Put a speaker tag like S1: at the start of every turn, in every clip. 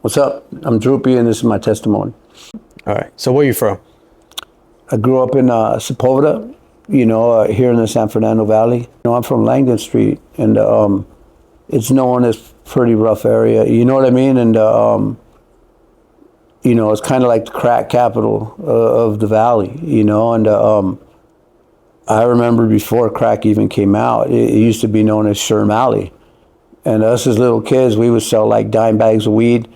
S1: What's up? I'm Droopy, and this is my testimony.
S2: All right. So where are you from?
S1: I grew up in Sepulveda, here in the San Fernando Valley. I'm from Langdon Street, and it's known as pretty rough area. You know what I mean? And it's kind of like the crack capital of the valley. And I remember before crack even came out, it used to be known as Sherm Alley. And us as little kids, we would sell like dime bags of weed,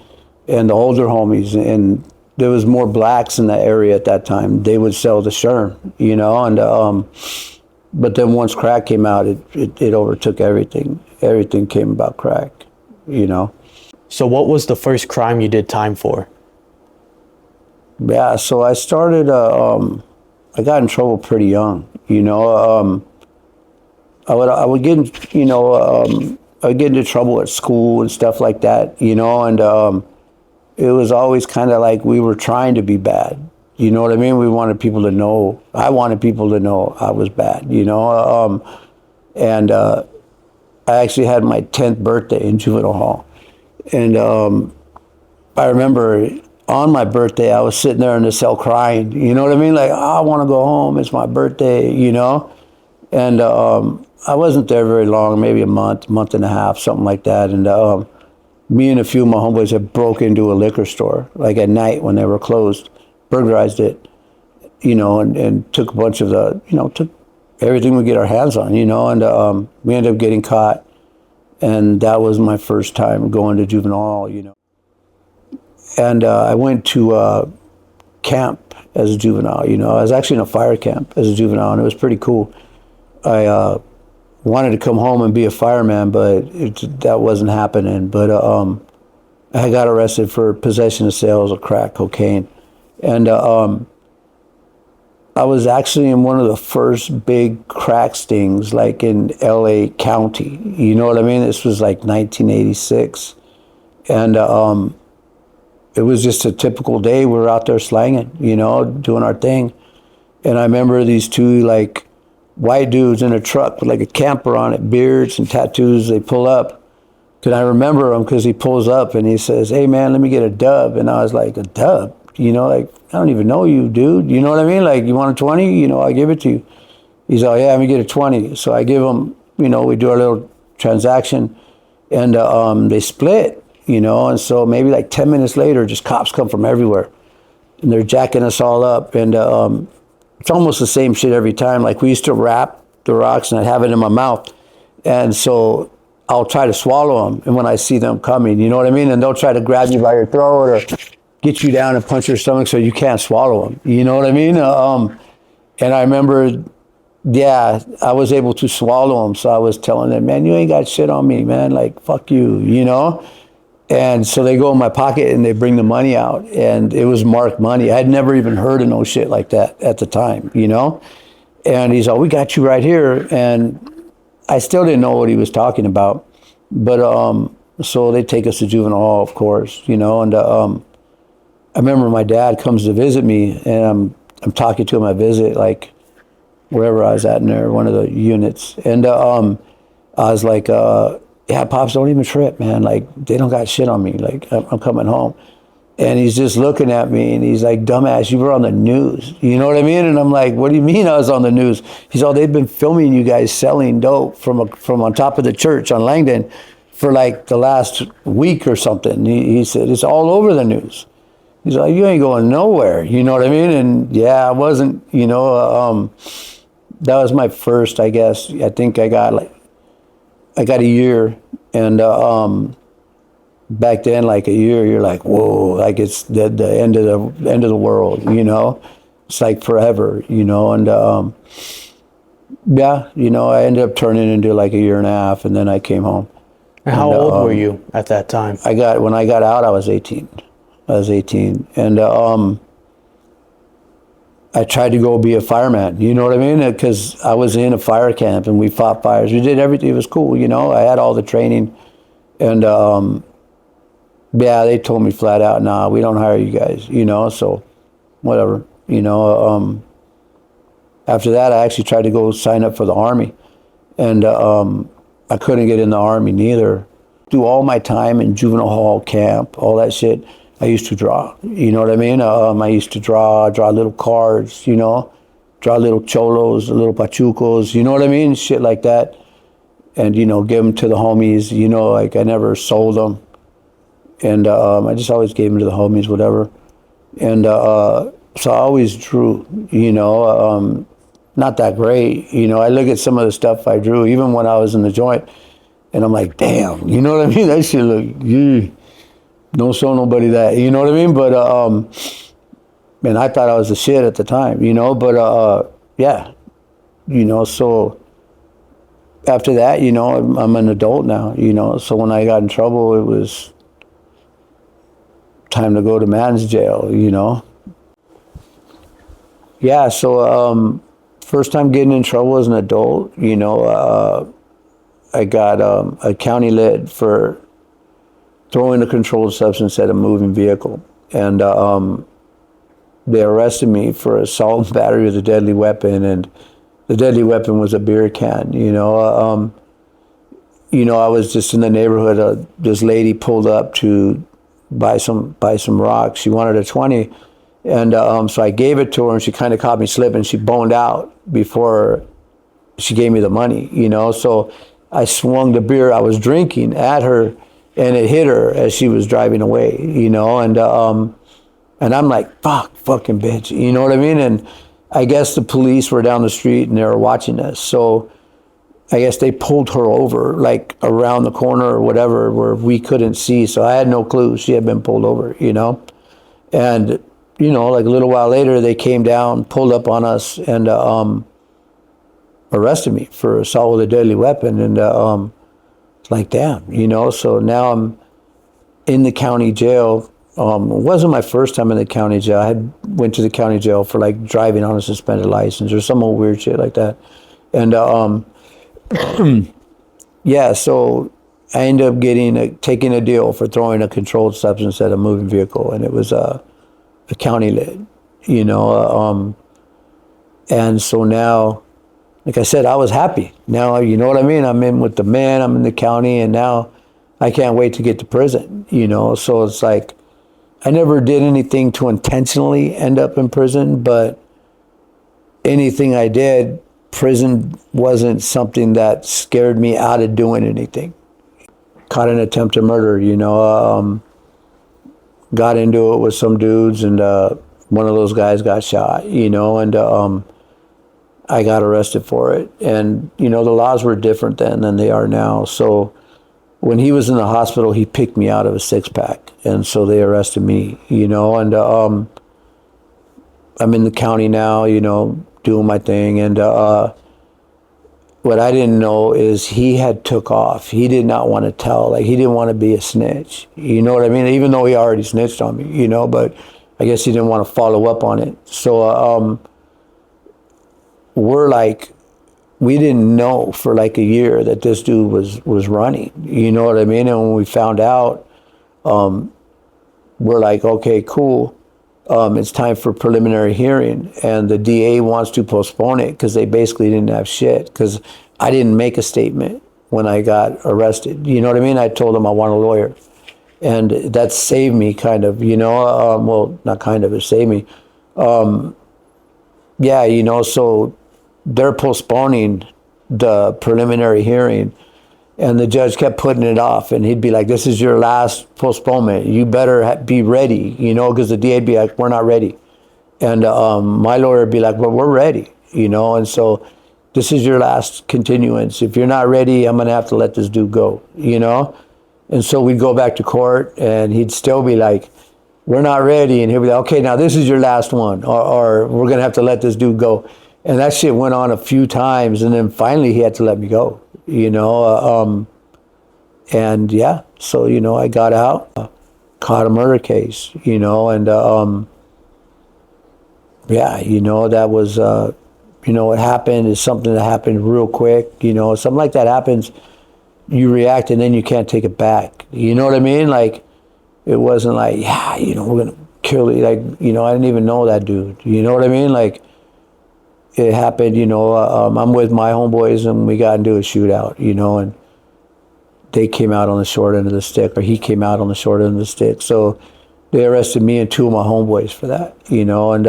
S1: and the older homies, and there was more blacks in that area at that time. They would sell the Sherm, and but then once crack came out, it overtook everything. Everything came about crack,
S2: So what was the first crime you did time for?
S1: Yeah, so I started, I got in trouble pretty young, I would get, I would get into trouble at school and stuff like that, and it was always kind of like we were trying to be bad. You know what I mean? We wanted people to know. I wanted people to know I was bad, and I actually had my 10th birthday in juvenile hall. And I remember on my birthday, I was sitting there in the cell crying, you know what I mean? Like, I want to go home, it's my birthday, And I wasn't there very long, maybe a month and a half, something like that. And me and a few of my homeboys had broke into a liquor store, like at night when they were closed, burglarized it, and took a bunch of took everything we get our hands on, and we ended up getting caught. And that was my first time going to juvenile hall, And I went to camp as a juvenile, I was actually in a fire camp as a juvenile, and it was pretty cool. I wanted to come home and be a fireman, but that wasn't happening. But I got arrested for possession of sales of crack cocaine. And I was actually in one of the first big crack stings, like in LA County. You know what I mean? This was like 1986. And it was just a typical day. We were out there slanging, doing our thing. And I remember these two, like, white dudes in a truck with like a camper on it, beards and tattoos. They pull up. And I remember him because he pulls up and he says, "Hey man, let me get a dub." And I was like, "A dub? Like, I don't even know you, dude. You know what I mean? Like, you want a 20? I give it to you." He's like, "Yeah, let me get a 20. So I give him, we do our little transaction, and they split, and so maybe like 10 minutes later, just cops come from everywhere and they're jacking us all up. And it's almost the same shit every time. Like, we used to wrap the rocks and I'd have it in my mouth. And so I'll try to swallow them. And when I see them coming, you know what I mean? And they'll try to grab you by your throat or get you down and punch your stomach so you can't swallow them. You know what I mean? And I remember, I was able to swallow them. So I was telling them, "Man, you ain't got shit on me, man. Like, fuck you, And so they go in my pocket and they bring the money out, and it was marked money. I had never even heard of no shit like that at the time, And he's like, "We got you right here." And I still didn't know what he was talking about. But so they take us to juvenile hall, of course, And I remember my dad comes to visit me, and I'm talking to him at visit, like wherever I was at in there, one of the units. And I was like, "Yeah, Pops, don't even trip, man. Like, they don't got shit on me. Like, I'm coming home." And he's just looking at me, and he's like, "Dumbass, you were on the news." You know what I mean? And I'm like, "What do you mean I was on the news?" He's all, "They've been filming you guys selling dope from on top of the church on Langdon for like the last week or something." He said, "It's all over the news." He's like, "You ain't going nowhere." You know what I mean? And I wasn't, that was my first, I guess. I think I got a year, and back then, like a year, you're like, whoa, like it's the end of the world, It's like forever, and I ended up turning into like a year and a half, and then I came home.
S2: And how old were you at that time?
S1: When I got out, I was 18. And I tried to go be a fireman, you know what I mean? Because I was in a fire camp and we fought fires. We did everything. It was cool, I had all the training. And they told me flat out, "Nah, we don't hire you guys," so whatever, After that, I actually tried to go sign up for the Army. And I couldn't get in the Army neither. through all my time in juvenile hall camp, all that shit, I used to draw. You know what I mean? I used to draw little cards, you know, draw little cholos, little pachucos, you know what I mean? Shit like that. And, you know, give them to the homies, you know, like I never sold them. And I just always gave them to the homies, whatever. And so I always drew, you know, not that great. You know, I look at some of the stuff I drew, even when I was in the joint, and I'm like, damn, you know what I mean? That shit look, don't show nobody that, you know what I mean? But, man, I thought I was the shit at the time, you know, but, yeah, you know, so after that, you know, I'm an adult now, you know, so when I got in trouble, it was time to go to man's jail, you know. Yeah, so first time getting in trouble as an adult, you know, I got a county lit for throwing a controlled substance at a moving vehicle. And they arrested me for assault and battery with a deadly weapon, and the deadly weapon was a beer can, you know. You know, I was just in the neighborhood, this lady pulled up to buy some rocks. She wanted a 20. And so I gave it to her, and she kind of caught me slipping. She boned out before she gave me the money, you know. So I swung the beer I was drinking at her, and it hit her as she was driving away, you know. And I'm like, fucking bitch, you know what I mean? And I guess the police were down the street and they were watching us. So I guess they pulled her over, like around the corner or whatever, where we couldn't see. So I had no clue she had been pulled over, you know. And you know, like a little while later, they came down, pulled up on us, and arrested me for assault with a deadly weapon. And it's like, damn, you know. So now I'm in the county jail. It wasn't my first time in the county jail. I went to the county jail for like driving on a suspended license or some old weird shit like that. And yeah, so I ended up taking a deal for throwing a controlled substance at a moving vehicle, and it was a county lit, you know. And so now, like I said, I was happy. Now, you know what I mean? I'm in with the man, I'm in the county, and now I can't wait to get to prison, you know. So it's like, I never did anything to intentionally end up in prison, but anything I did, prison wasn't something that scared me out of doing anything. Caught an attempted murder, you know. Got into it with some dudes, and one of those guys got shot, you know, and I got arrested for it. And, you know, the laws were different then than they are now. So when he was in the hospital, he picked me out of a 6-pack. And so they arrested me, you know, and I'm in the county now, you know, doing my thing. And what I didn't know is he had took off. He did not want to tell. Like, he didn't want to be a snitch. You know what I mean? Even though he already snitched on me, you know, but I guess he didn't want to follow up on it. So we didn't know for like a year that this dude was running. You know what I mean? And when we found out, we're like, okay, cool. It's time for preliminary hearing, and the DA wants to postpone it because they basically didn't have shit, because I didn't make a statement when I got arrested. You know what I mean? I told them I want a lawyer, and that saved me kind of, you know. Well, not kind of, it saved me. Yeah, you know, so they're postponing the preliminary hearing, and the judge kept putting it off, and he'd be like, this is your last postponement. You better be ready, you know, because the DA would be like, we're not ready. And my lawyer would be like, well, we're ready, you know, and so this is your last continuance. If you're not ready, I'm going to have to let this dude go, you know. And so we'd go back to court, and he'd still be like, we're not ready. And he'll be like, okay, now this is your last one, or we're going to have to let this dude go. And that shit went on a few times, and then finally he had to let me go. You know, and yeah, so, you know, I got out, caught a murder case, you know, and yeah, you know, that was, you know, what happened is something that happened real quick. You know, something like that happens, you react, and then you can't take it back. You know what I mean? Like, it wasn't like, yeah, you know, we're gonna kill you. Like, you know, I didn't even know that dude. You know what I mean? Like, it happened, you know, I'm with my homeboys, and we got into a shootout, you know, and they came out on the short end of the stick, or he came out on the short end of the stick. So they arrested me and two of my homeboys for that, you know. And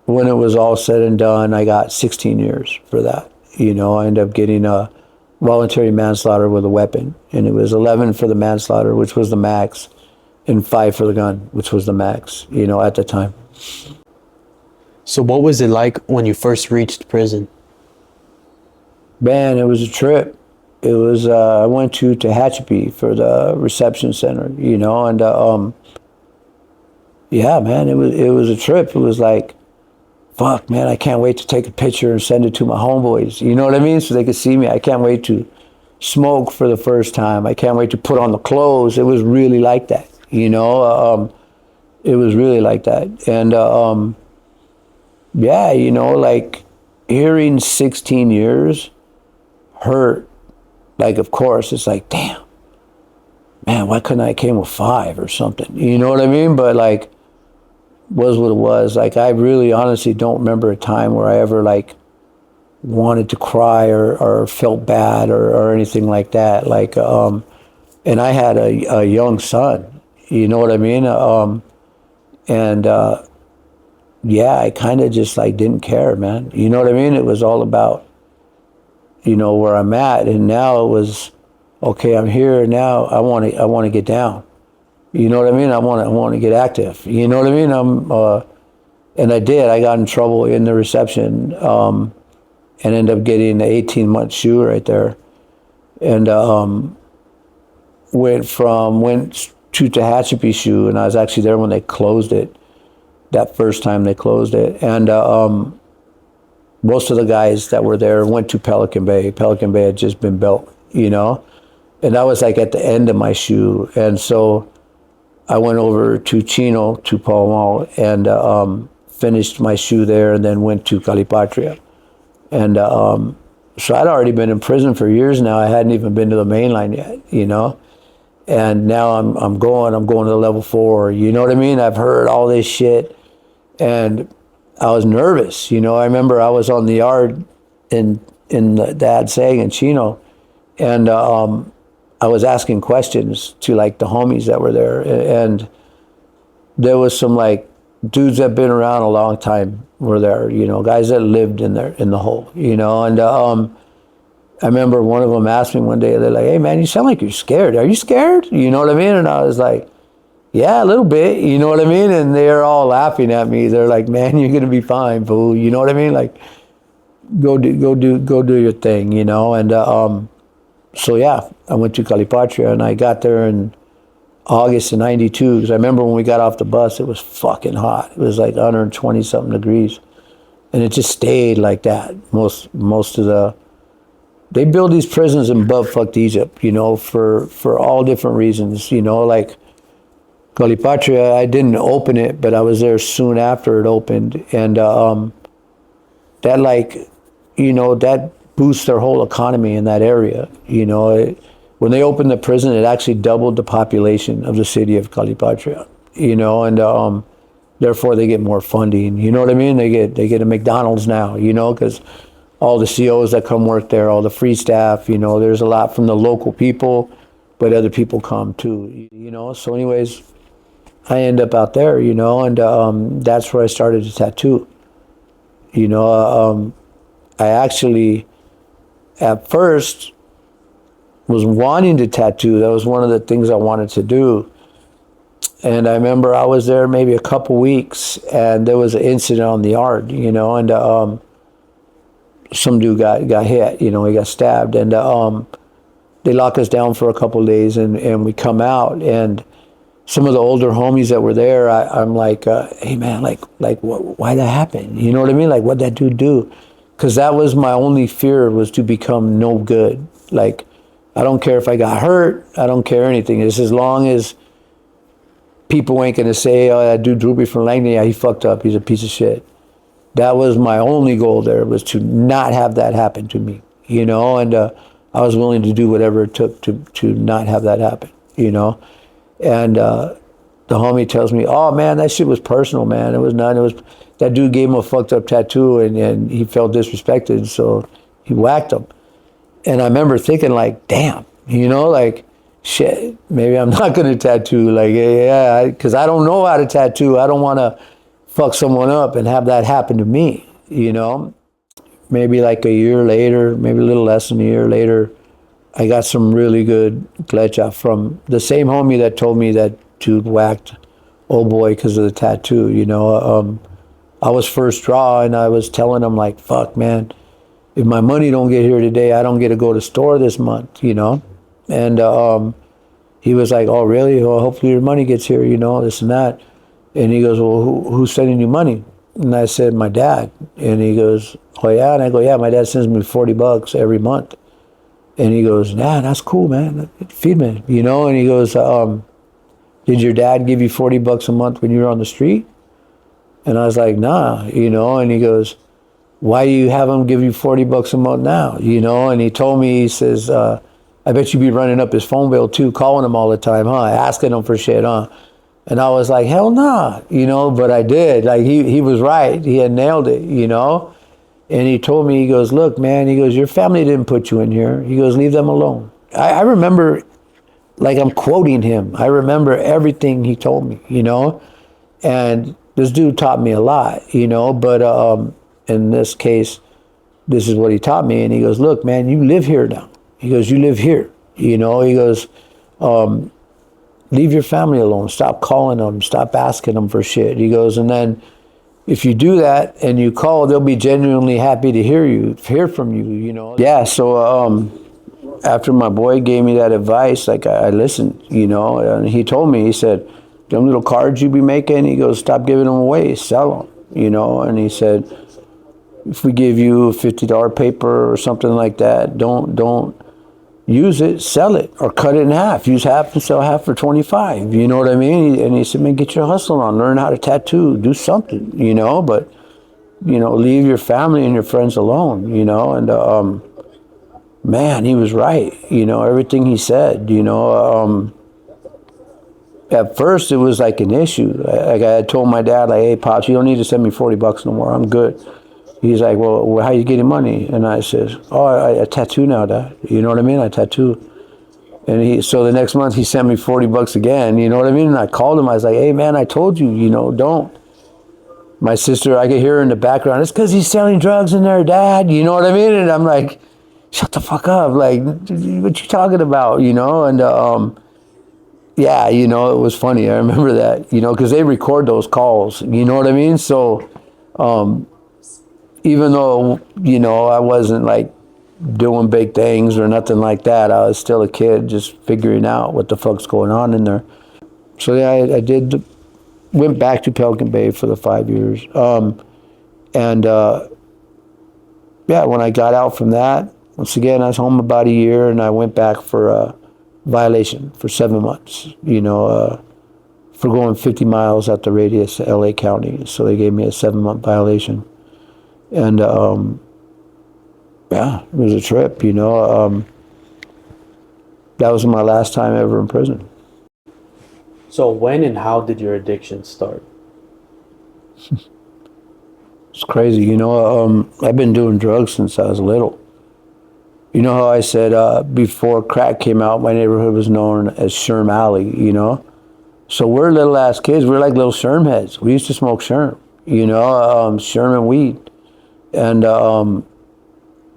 S1: when it was all said and done, I got 16 years for that. You know, I ended up getting a voluntary manslaughter with a weapon, and it was 11 for the manslaughter, which was the max, and 5 for the gun, which was the max, you know, at the time.
S2: So what was it like when you first reached prison?
S1: Man, it was a trip. It was, I went to Tehachapi for the reception center, you know, and yeah, man, it was a trip. It was like, fuck, man, I can't wait to take a picture and send it to my homeboys. You know what I mean? So they could see me. I can't wait to smoke for the first time. I can't wait to put on the clothes. It was really like that, you know? It was really like that. And yeah, you know, like hearing 16 years hurt. Like, of course, it's like, damn, man, why couldn't I came with 5 or something? You know what I mean? But like, was what it was. Like, I really honestly don't remember a time where I ever like wanted to cry or felt bad or anything like that. Like, and I had a young son, you know what I mean? Yeah, I kind of just like didn't care, man. You know what I mean? It was all about, you know, where I'm at. And now it was, okay, I'm here now. I want to get down. You know what I mean? I want to get active. You know what I mean? And I did. I got in trouble in the reception, and ended up getting an 18-month shoe right there, and went to Tehachapi shoe, and I was actually there when they closed it. That first time they closed it, and most of the guys that were there went to Pelican Bay. Pelican Bay had just been built, you know, and I was like at the end of my shoe, and so I went over to Chino, to Pall Mall, and finished my shoe there, and then went to Calipatria. And so I'd already been in prison for years now. I hadn't even been to the mainline yet, you know. And now I'm going to the level 4. You know what I mean? I've heard all this shit, and I was nervous. You know, I remember I was on the yard in the Ad Seg in Chino, and I was asking questions to like the homies that were there, and there was some like dudes that been around a long time were there, you know, guys that lived in the hole, you know. And I remember one of them asked me one day, they're like, "Hey man, you sound like you're scared. Are you scared?" You know what I mean? And I was like, "Yeah, a little bit." You know what I mean? And they're all laughing at me. They're like, "Man, you're gonna be fine, fool." You know what I mean? Like, go do your thing, you know. And so yeah, I went to Calipatria, and I got there in August of '92, because I remember when we got off the bus, it was fucking hot. It was like 120 something degrees, and it just stayed like that. Most of the, they build these prisons in butt-fucked Egypt, you know, for all different reasons, you know. Like Calipatria, I didn't open it, but I was there soon after it opened, and that, like, you know, that boosts their whole economy in that area. You know, when they opened the prison, it actually doubled the population of the city of Calipatria, you know, and therefore they get more funding. You know what I mean? They get a McDonald's now, you know, because all the COs that come work there, all the free staff, you know, there's a lot from the local people, but other people come too, you know. So anyways, I end up out there, you know, and that's where I started to tattoo. You know, I actually, at first, was wanting to tattoo. That was one of the things I wanted to do. And I remember I was there maybe a couple weeks, and there was an incident on the yard, you know, and some dude got hit, you know, he got stabbed, and they lock us down for a couple of days, and we come out, and some of the older homies that were there, I'm like, hey man, like why that happen? You know what I mean? Like, what'd that dude do? Because that was my only fear, was to become no good. Like, I don't care if I got hurt, I don't care anything. It's as long as people ain't gonna say, oh, that dude Droopy from Langley, yeah, he fucked up, he's a piece of shit. That was my only goal there, was to not have that happen to me, you know, and I was willing to do whatever it took to not have that happen, you know. And the homie tells me, oh man, that shit was personal, man. It was not, it was, that dude gave him a fucked up tattoo, and he felt disrespected, so he whacked him. And I remember thinking like, damn, like, shit, maybe I'm not going to tattoo. Like, yeah, because I don't know how to tattoo. I don't want to fuck someone up and have that happen to me, Maybe like a year later, maybe a little less than a year later, I got some really good klecha from the same homie that told me that dude whacked old boy because of the tattoo, I was first draw and I was telling him like, fuck, man, if my money don't get here today, I don't get to go to store this month, And he was like, oh, really? Well, hopefully your money gets here, this and that. And he goes, well, who's sending you money? And I said, my dad. And he goes, oh, yeah? And I go, yeah, my dad sends me $40 every month. And he goes, nah, that's cool, man. Feed me, And he goes, did your dad give you $40 a month when you were on the street? And I was like, nah, And he goes, why do you have him give you $40 a month now? And he told me, he says, I bet you be running up his phone bill too, calling him all the time, huh? Asking him for shit, huh? And I was like, hell nah, but I did. Like he was right. He had nailed it, And he told me, he goes, look, man, he goes, your family didn't put you in here. He goes, leave them alone. I remember, like I'm quoting him. I remember everything he told me, And this dude taught me a lot, but in this case, this is what he taught me. And he goes, look, man, you live here now. He goes, you live here, He goes, leave your family alone. Stop calling them. Stop asking them for shit. He goes, and then if you do that and you call, they'll be genuinely happy to hear from you, Yeah, so after my boy gave me that advice, like I listened, and he told me, he said, them little cards you be making, he goes, stop giving them away, sell them, and he said, if we give you a $50 paper or something like that, don't use it, sell it, or cut it in half. Use half and sell half for 25. You know what I mean? And he said, man, get your hustle on, learn how to tattoo, do something, but, leave your family and your friends alone, and, man, he was right, everything he said, at first it was like an issue. Like I told my dad, like, hey, Pops, you don't need to send me $40 no more, I'm good. He's like, well, how you getting money? And I says, oh, I tattoo now, Dad. You know what I mean? I tattoo. And so the next month he sent me $40 again. You know what I mean? And I called him. I was like, hey, man, I told you, don't. My sister, I could hear her in the background. It's because he's selling drugs in there, Dad. You know what I mean? And I'm like, shut the fuck up. Like, what you talking about? And yeah, it was funny. I remember that, because they record those calls. You know what I mean? So, even though, I wasn't like doing big things or nothing like that, I was still a kid just figuring out what the fuck's going on in there. So yeah, I went back to Pelican Bay for the 5 years. Yeah, when I got out from that, once again, I was home about a year and I went back for a violation for 7 months, for going 50 miles at the radius of LA County. So they gave me a 7-month violation. And yeah, it was a trip, that was my last time ever in prison.
S2: So when and how did your addiction start?
S1: It's crazy, I've been doing drugs since I was little. You know how I said before crack came out, my neighborhood was known as Sherm Alley, So we're little ass kids, we're like little Sherm heads. We used to smoke Sherm, Sherm and weed. And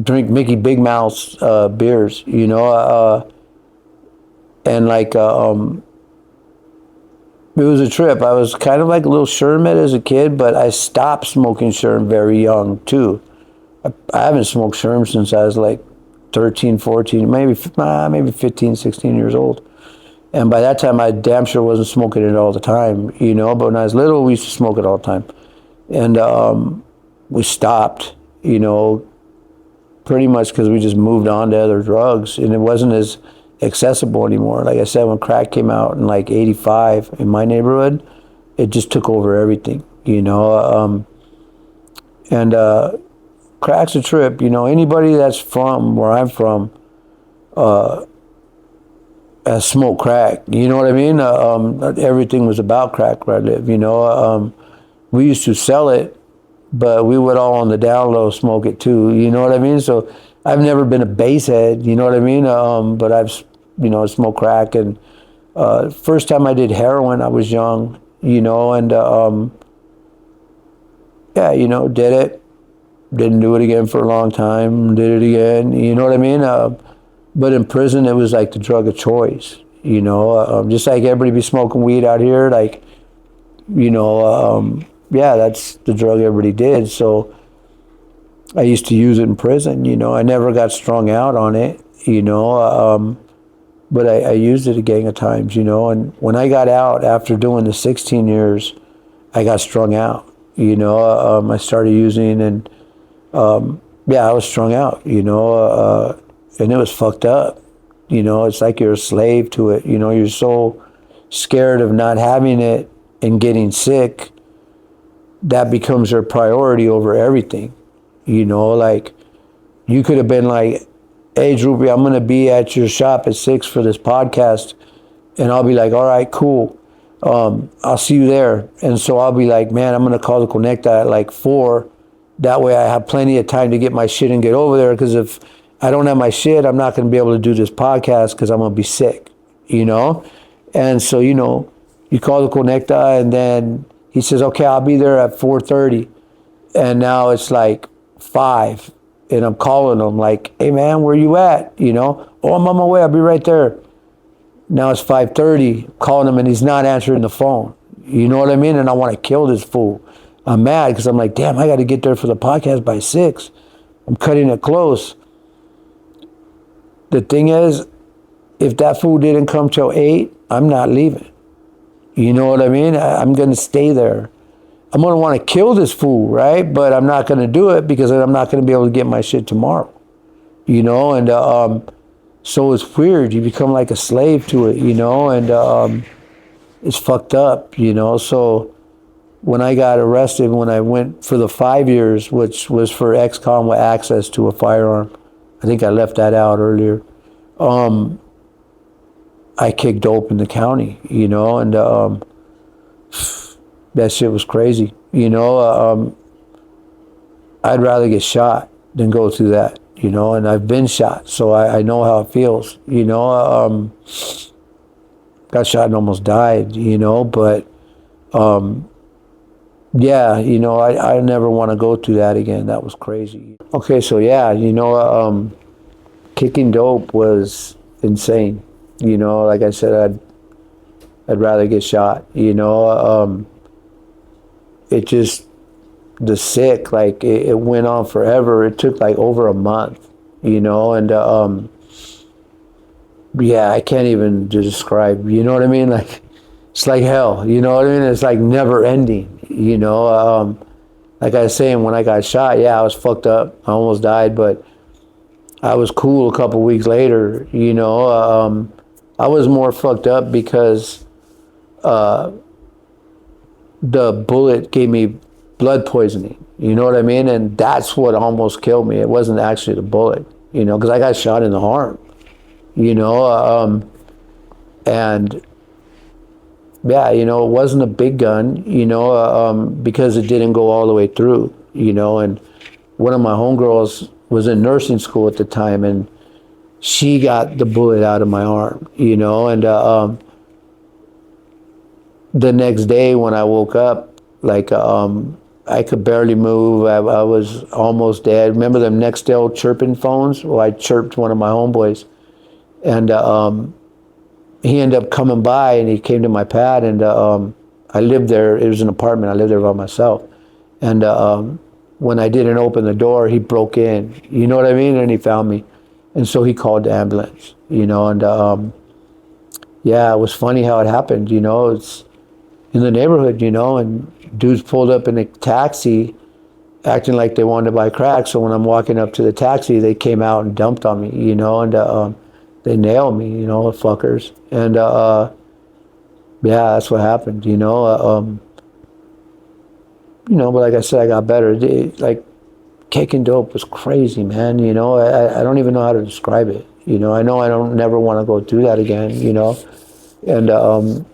S1: drink Mickey Big Mouth's beers, and like it was a trip. I was kind of like a little Sherm as a kid, but I stopped smoking Sherm very young too. I haven't smoked Sherm since I was like 13, 14, maybe 15, 16 years old. And by that time, I damn sure wasn't smoking it all the time, but when I was little, we used to smoke it all the time. And we stopped, pretty much because we just moved on to other drugs, and it wasn't as accessible anymore. Like I said, when crack came out in like 85 in my neighborhood, it just took over everything, and crack's a trip, anybody that's from where I'm from has smoked crack, you know what I mean? Everything was about crack where I live, we used to sell it, but we would all on the down low smoke it too, you know what I mean? So I've never been a basehead, you know what I mean? But I've, smoked crack. And first time I did heroin, I was young, and yeah, did it. Didn't do it again for a long time. Did it again, you know what I mean? But in prison, it was like the drug of choice, just like everybody be smoking weed out here, like, yeah, that's the drug everybody did. So I used to use it in prison, I never got strung out on it, but I used it a gang of times, and when I got out after doing the 16 years, I got strung out, I started using, and yeah, I was strung out, and it was fucked up, it's like you're a slave to it, you're so scared of not having it and getting sick, that becomes your priority over everything. Like you could have been like, hey, Droopy, I'm going to be at your shop at 6 for this podcast. And I'll be like, all right, cool. I'll see you there. And so I'll be like, man, I'm going to call the Conecta at like 4. That way I have plenty of time to get my shit and get over there. Because if I don't have my shit, I'm not going to be able to do this podcast because I'm going to be sick, And so, you call the Conecta, and then he says, okay, I'll be there at 4:30. And now it's like 5, and I'm calling him like, hey man, where you at? Oh, I'm on my way, I'll be right there. Now it's 5:30, calling him, and he's not answering the phone. You know what I mean? And I want to kill this fool. I'm mad because I'm like, damn, I got to get there for the podcast by 6. I'm cutting it close. The thing is, if that fool didn't come till 8, I'm not leaving. You know what I mean? I'm going to stay there. I'm going to want to kill this fool, right? But I'm not going to do it because I'm not going to be able to get my shit tomorrow, And so it's weird. You become like a slave to it, and it's fucked up, So when I got arrested, when I went for the 5 years, which was for ex-con with access to a firearm, I think I left that out earlier. I kicked dope in the county, and that shit was crazy. I'd rather get shot than go through that, and I've been shot, so I know how it feels, got shot and almost died, but yeah, I never want to go through that again. That was crazy. Okay, so yeah, kicking dope was insane. Like I said, I'd rather get shot, it just, the sick, like it went on forever. It took like over a month, and yeah, I can't even describe, you know what I mean? Like, it's like hell, you know what I mean? It's like never ending, like I was saying, when I got shot, yeah, I was fucked up. I almost died, but I was cool a couple weeks later, I was more fucked up because the bullet gave me blood poisoning, you know what I mean? And that's what almost killed me. It wasn't actually the bullet, because I got shot in the arm, and yeah, it wasn't a big gun, because it didn't go all the way through, and one of my homegirls was in nursing school at the time, and she got the bullet out of my arm, and the next day when I woke up, like, I could barely move. I was almost dead. Remember them Nextel chirping phones? Well, I chirped one of my homeboys, and he ended up coming by, and he came to my pad, and I lived there. It was an apartment. I lived there by myself, and when I didn't open the door, he broke in. You know what I mean? And he found me, and so he called the ambulance. And yeah, it was funny how it happened. It's in the neighborhood, and dudes pulled up in a taxi acting like they wanted to buy crack. So when I'm walking up to the taxi, they came out and dumped on me, and they nailed me, the fuckers. And yeah, that's what happened, but like I said, I got better. Like, kicking dope was crazy, man, I don't even know how to describe it. I know I don't never want to go through that again, and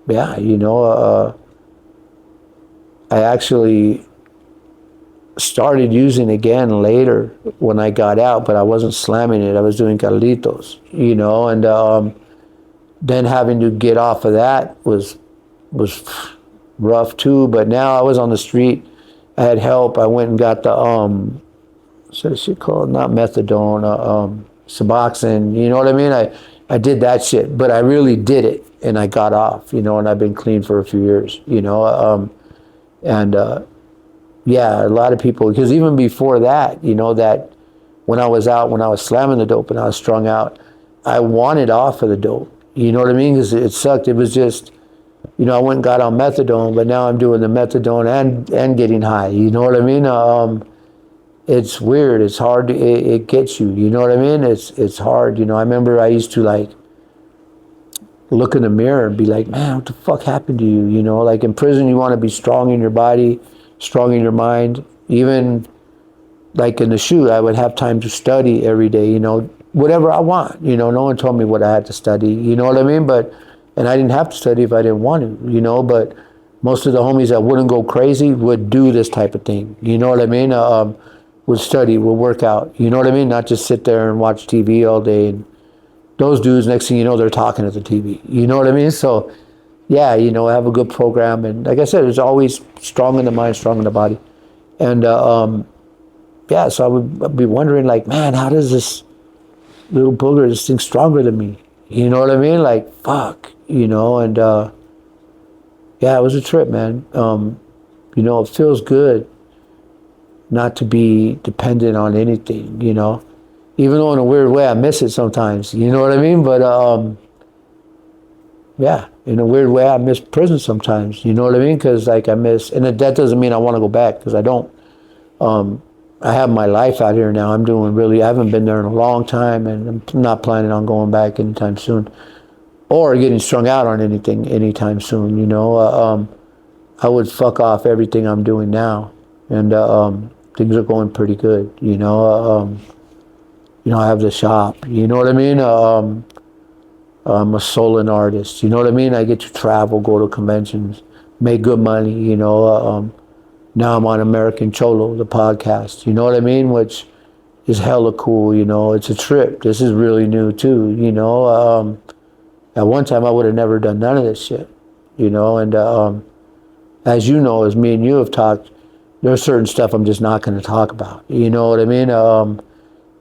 S1: yeah, I actually started using again later when I got out, but I wasn't slamming it. I was doing Carlitos, you know, and then having to get off of that was rough too. But now I was on the street. I had help. I went and got the what's that shit called? Not methadone, Suboxone. You know what I mean? I did that shit, but I really did it, and I got off. You know, and I've been clean for a few years. You know, and yeah, a lot of people, because even before that, you know, that when I was out, when I was slamming the dope and I was strung out, I wanted off of the dope. You know what I mean? Because it sucked. It was just, you know, I went and got on methadone, but now I'm doing the methadone and getting high. You know what I mean? It's weird. It's hard. It gets you. You know what I mean? It's hard. You know, I remember I used to like look in the mirror and be like, man, what the fuck happened to you? You know, like in prison, you want to be strong in your body, strong in your mind. Even like in the shoot, I would have time to study every day, you know, whatever I want. You know, no one told me what I had to study, you know what I mean? And I didn't have to study if I didn't want to, you know, but most of the homies that wouldn't go crazy would do this type of thing, you know what I mean? Would study, would work out, you know what I mean? Not just sit there and watch TV all day. And those dudes, next thing you know, they're talking at the TV, you know what I mean? So yeah, you know, have a good program. And like I said, it's always strong in the mind, strong in the body. And yeah, so I would be wondering like, man, how does this little booger, this thing's stronger than me? You know what I mean? Like, fuck, you know, and yeah, it was a trip, man. You know, it feels good not to be dependent on anything, you know, even though in a weird way I miss it sometimes, you know what I mean? But yeah, in a weird way I miss prison sometimes, you know what I mean? Because like I miss, and that doesn't mean I want to go back, because I don't. I have my life out here now. I'm doing really, I haven't been there in a long time, and I'm not planning on going back anytime soon or getting strung out on anything anytime soon, you know. I would fuck off everything I'm doing now, and things are going pretty good, you know. You know, I have the shop, you know what I mean? I'm a solo artist, you know what I mean? I get to travel, go to conventions, make good money, you know. Now I'm on American Cholo, the podcast, you know what I mean? Which is hella cool, you know. It's a trip. This is really new too, you know. At one time I would have never done none of this shit, you know. And as you know, as me and you have talked, there's certain stuff I'm just not going to talk about, you know what I mean?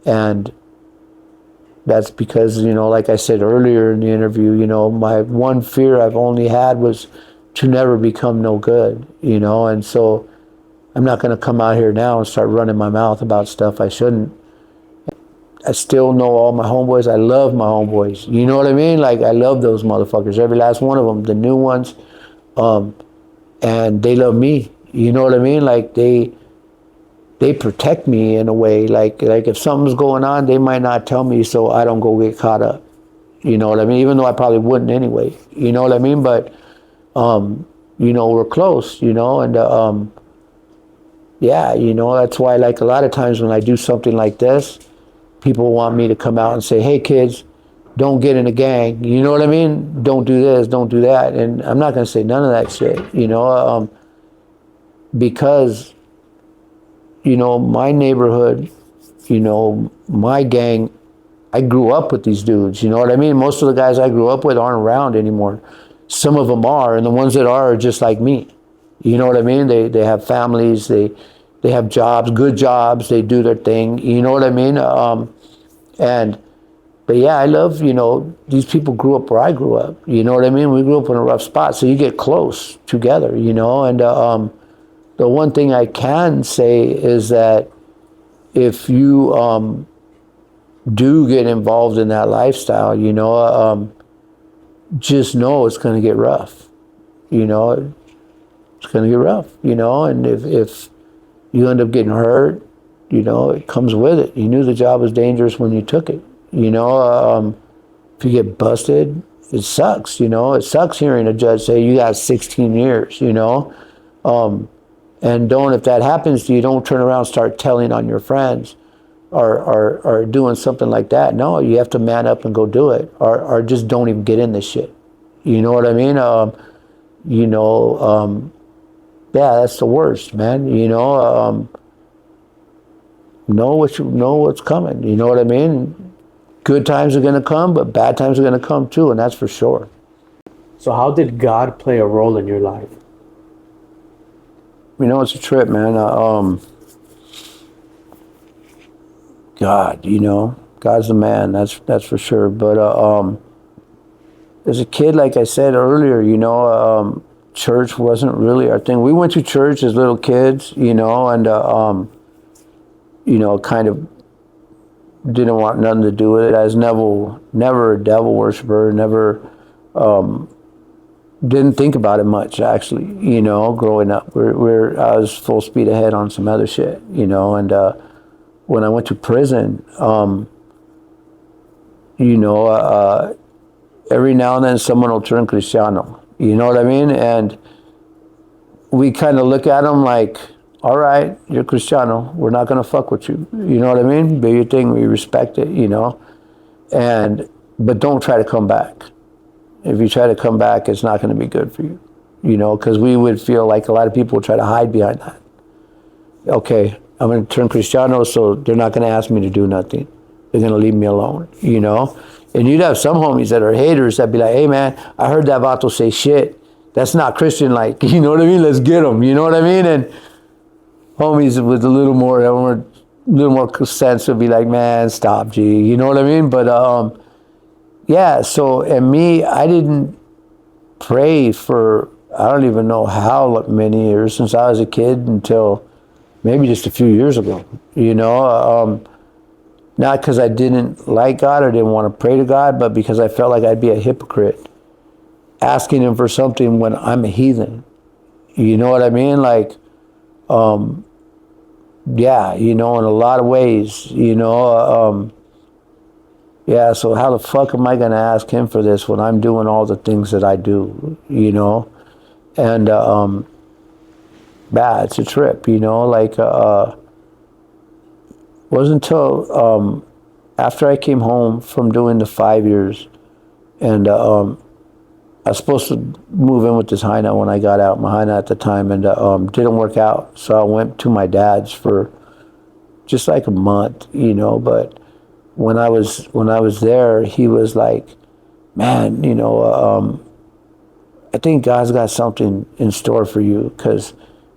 S1: And that's because, you know, like I said earlier in the interview, you know, my one fear I've only had was to never become no good, you know. And so I'm not going to come out here now and start running my mouth about stuff I shouldn't. I still know all my homeboys. I love my homeboys. You know what I mean? Like, I love those motherfuckers, every last one of them, the new ones. And they love me. You know what I mean? Like, they protect me in a way. Like if something's going on, they might not tell me so I don't go get caught up. You know what I mean? Even though I probably wouldn't anyway. You know what I mean? But, you know, we're close, you know, and yeah, you know, that's why, like, a lot of times when I do something like this, people want me to come out and say, hey, kids, don't get in a gang. You know what I mean? Don't do this, don't do that. And I'm not going to say none of that shit, you know, because, you know, my neighborhood, you know, my gang, I grew up with these dudes, you know what I mean? Most of the guys I grew up with aren't around anymore. Some of them are, and the ones that are just like me. You know what I mean? They have families, they have jobs, good jobs, they do their thing, you know what I mean? But yeah, I love, you know, these people grew up where I grew up, you know what I mean? We grew up in a rough spot, so you get close together, you know? And the one thing I can say is that if you do get involved in that lifestyle, you know, just know it's going to get rough, you know? It's going to get rough, you know, and if you end up getting hurt, you know, it comes with it. You knew the job was dangerous when you took it, you know. If you get busted, it sucks, you know. It sucks hearing a judge say you got 16 years, you know. And if that happens to you, don't turn around and start telling on your friends or doing something like that. No, you have to man up and go do it, or just don't even get in this shit. You know what I mean? You know, yeah, that's the worst, man. You know, know what's coming. You know what I mean? Good times are gonna come, but bad times are gonna come too, and that's for sure.
S2: So how did God play a role in your life?
S1: You know, it's a trip, man. God, you know, God's the man. That's for sure. But as a kid, like I said earlier, you know, church wasn't really our thing. We went to church as little kids, you know, and you know, kind of didn't want nothing to do with it. I was never a devil worshiper. Never didn't think about it much, actually. You know, growing up, I was full speed ahead on some other shit, you know, and when I went to prison, you know, every now and then someone will turn Cristiano. You know what I mean? And we kind of look at them like, all right, you're Cristiano. We're not going to fuck with you. You know what I mean? Do your thing. We respect it, you know? But don't try to come back. If you try to come back, it's not going to be good for you. You know, because we would feel like a lot of people would try to hide behind that. Okay, I'm going to turn Cristiano, so they're not going to ask me to do nothing. They're going to leave me alone, you know? And you'd have some homies that are haters that be like, hey, man, I heard that Vato say shit. That's not Christian-like, you know what I mean? Let's get them, you know what I mean? And homies with a little more sense would be like, man, stop, G, you know what I mean? But, yeah, so, and me, I didn't pray for, I don't even know how many years since I was a kid until maybe just a few years ago, you know, not because I didn't like God or didn't want to pray to God, but because I felt like I'd be a hypocrite asking him for something when I'm a heathen. You know what I mean? Like, yeah, you know, in a lot of ways, you know, yeah, so how the fuck am I going to ask him for this when I'm doing all the things that I do, you know? And, yeah, it's a trip, you know, like, wasn't until after I came home from doing the 5 years, and I was supposed to move in with this Heina when I got out, my Heina at the time, and didn't work out. So I went to my dad's for just like a month, you know, but when I was there, he was like, man, you know, I think God's got something in store for you, because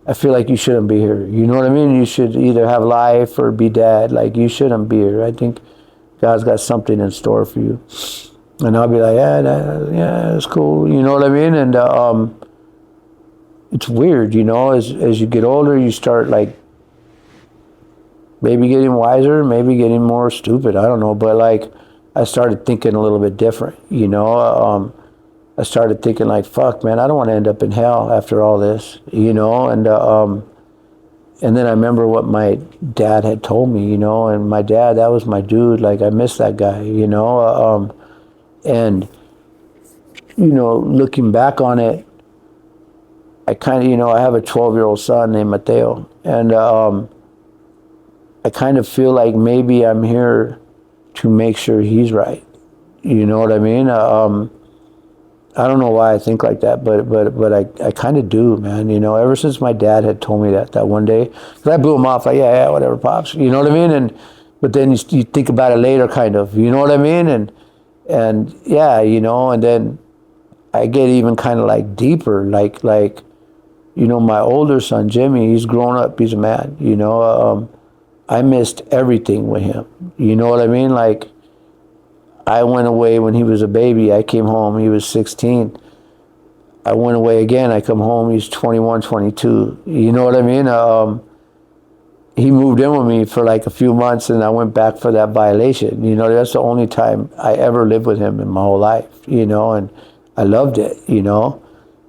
S1: I feel like you shouldn't be here. You know what I mean? You should either have life or be dead. Like, you shouldn't be here. I think God's got something in store for you. And I'll be like, yeah, that's cool. You know what I mean? And it's weird, you know, as you get older, you start like maybe getting wiser, maybe getting more stupid. I don't know. But like, I started thinking a little bit different, you know. I started thinking like, fuck, man, I don't want to end up in hell after all this, you know. And then I remember what my dad had told me, you know, and my dad, that was my dude. Like, I miss that guy, you know. And, you know, looking back on it, I kind of, you know, I have a 12-year-old son named Mateo, and I kind of feel like maybe I'm here to make sure he's right. You know what I mean? I don't know why I think like that, but I kind of do, man. You know, ever since my dad had told me that one day, because I blew him off like, yeah, whatever, pops. You know what I mean? But then you think about it later, kind of. You know what I mean? And yeah, you know, and then I get even kind of like deeper, like you know, my older son Jimmy, he's grown up, he's a man. You know, I missed everything with him. You know what I mean? Like, I went away when he was a baby. I came home, he was 16. I went away again. I come home, he's 21, 22. You know what I mean? He moved in with me for like a few months, and I went back for that violation. You know, that's the only time I ever lived with him in my whole life, you know, and I loved it, you know.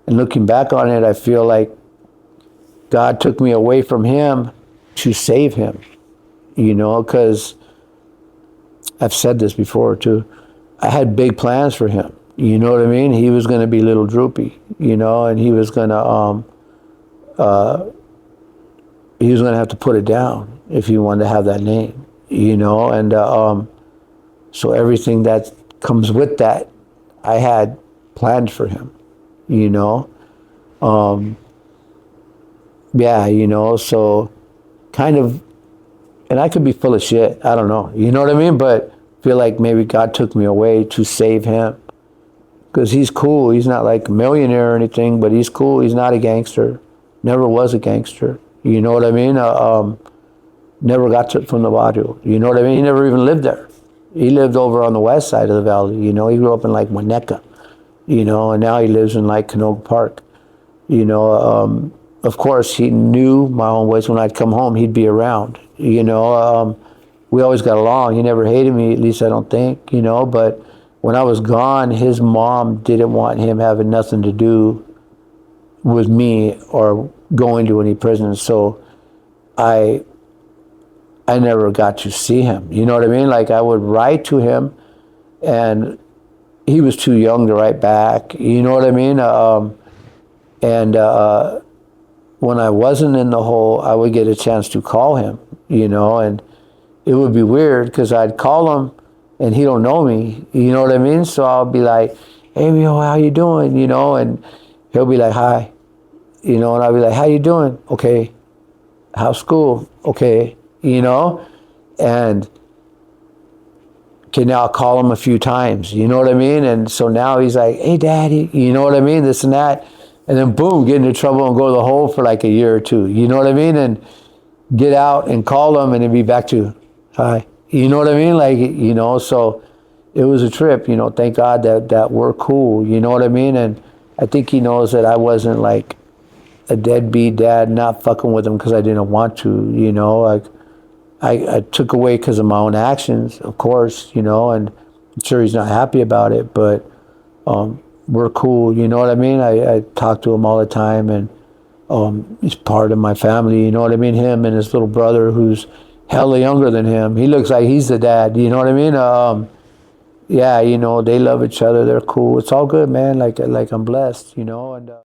S1: And looking back on it, I feel like God took me away from him to save him, you know, because I've said this before too. I had big plans for him. You know what I mean? He was going to be little Droopy, you know, and he was going to have to put it down if he wanted to have that name, you know, and so everything that comes with that, I had planned for him, you know. Yeah, you know, so kind of And I could be full of shit. I don't know. You know what I mean? But I feel like maybe God took me away to save him. Because he's cool. He's not like a millionaire or anything, but he's cool. He's not a gangster. Never was a gangster. You know what I mean? Never got to from the barrio. You know what I mean? He never even lived there. He lived over on the west side of the valley. You know, he grew up in like Winnetka. You know, and now he lives in like Canoga Park. You know, of course, he knew my own ways. When I'd come home, he'd be around. You know, we always got along. He never hated me, at least I don't think, you know. But when I was gone, his mom didn't want him having nothing to do with me or going to any prisons. So I never got to see him. You know what I mean? Like I would write to him, and he was too young to write back. You know what I mean? When I wasn't in the hole, I would get a chance to call him, you know, and it would be weird because I'd call him and he don't know me, you know what I mean? So I'll be like, hey, yo, how you doing? You know, and he'll be like, hi, you know, and I'll be like, how you doing? Okay. How's school? Okay. You know, and okay, now I'll call him a few times, you know what I mean? And so now he's like, hey, daddy, you know what I mean? This and that. And then boom, get into trouble and go to the hole for like a year or two. You know what I mean? And get out and call them and then be back to, hi. You know what I mean? Like, you know, so it was a trip, you know, thank God that we're cool. You know what I mean? And I think he knows that I wasn't like a deadbeat dad, not fucking with him because I didn't want to, you know. Like I took away because of my own actions, of course, you know, and I'm sure he's not happy about it, but we're cool, you know what I mean? I talk to him all the time, and he's part of my family, you know what I mean? Him and his little brother, who's hella younger than him. He looks like he's the dad, you know what I mean? Yeah, you know, they love each other. They're cool. It's all good, man. Like I'm blessed, you know, and